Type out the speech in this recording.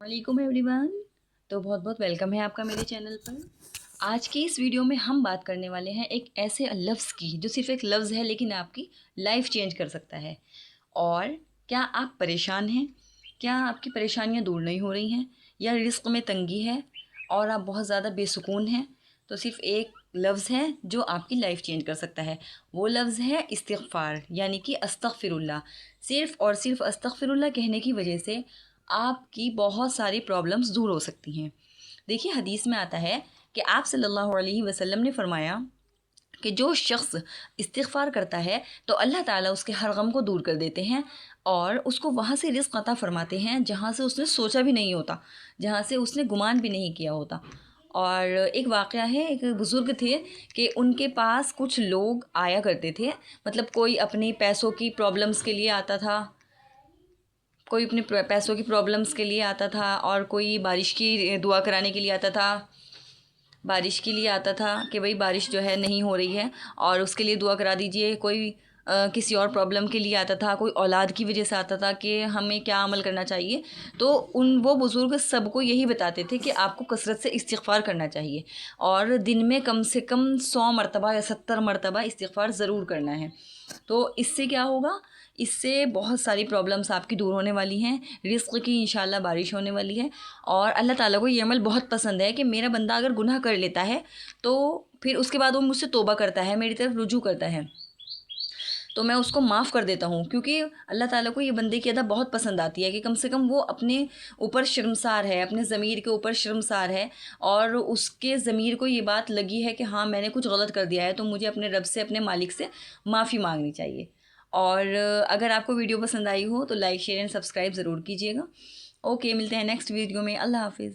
वालेकुम एवरीवन। तो बहुत बहुत वेलकम है आपका मेरे चैनल पर। आज की इस वीडियो में हम बात करने वाले हैं एक ऐसे लफ्ज़ की जो सिर्फ एक लफ्ज़ है लेकिन आपकी लाइफ चेंज कर सकता है। और क्या आप परेशान हैं? क्या आपकी परेशानियां दूर नहीं हो रही हैं, या रिस्क में तंगी है और आप बहुत ज़्यादा बेसुकून हैं? तो सिर्फ एक लफ्ज़ है जो आपकी लाइफ चेंज कर सकता है। वो लफ्ज़ है इस्तिग़फ़ार, यानी कि अस्तग़फ़िरुल्लाह। सिर्फ़ और सिर्फ अस्तग़फ़िरुल्लाह कहने की वजह से आपकी बहुत सारी प्रॉब्लम्स दूर हो सकती हैं। देखिए, हदीस में आता है कि आप सल्लल्लाहु अलैहि वसल्लम ने फरमाया कि जो शख्स इस्तिग़फ़ार करता है तो अल्लाह ताला उसके हर गम को दूर कर देते हैं और उसको वहाँ से रिज़्क़ अता फ़रमाते हैं जहाँ से उसने सोचा भी नहीं होता, जहाँ से उसने गुमान भी नहीं किया होता। और एक वाक़या है, एक बुज़ुर्ग थे कि उनके पास कुछ लोग आया करते थे। मतलब कोई अपनी पैसों की प्रॉब्लम्स के लिए आता था, कोई अपने पैसों की प्रॉब्लम्स के लिए आता था, और कोई बारिश की दुआ कराने के लिए आता था। बारिश के लिए आता था कि भाई बारिश जो है नहीं हो रही है और उसके लिए दुआ करा दीजिए। कोई किसी और प्रॉब्लम के लिए आता था, कोई औलाद की वजह से आता था कि हमें क्या अमल करना चाहिए। तो वो बुज़ुर्ग सबको यही बताते थे कि आपको कसरत से इस्तिग़फ़ार करना चाहिए और दिन में कम से कम 100 मरतबा या 70 मरतबा इस्तिग़फ़ार ज़रूर करना है। तो इससे क्या होगा, इससे बहुत सारी प्रॉब्लम्स आपकी दूर होने वाली हैं, रिज़्क़ की इंशाल्लाह बारिश होने वाली है। और अल्लाह ताला को ये अमल बहुत पसंद है कि मेरा बंदा अगर गुनाह कर लेता है तो फिर उसके बाद वो मुझसे तौबा करता है, मेरी तरफ रुजू करता है, तो मैं उसको माफ़ कर देता हूँ। क्योंकि अल्लाह ताला को ये बंदे की अदा बहुत पसंद आती है कि कम से कम वो अपने ऊपर शर्मसार है, अपने ज़मीर के ऊपर शर्मसार है और उसके ज़मीर को ये बात लगी है कि हाँ, मैंने कुछ गलत कर दिया है, तो मुझे अपने रब से, अपने मालिक से माफ़ी मांगनी चाहिए। और अगर आपको वीडियो पसंद आई हो तो लाइक शेयर एंड सब्सक्राइब ज़रूर कीजिएगा। ओके, मिलते हैं नेक्स्ट वीडियो में। अल्लाह हाफ़िज़।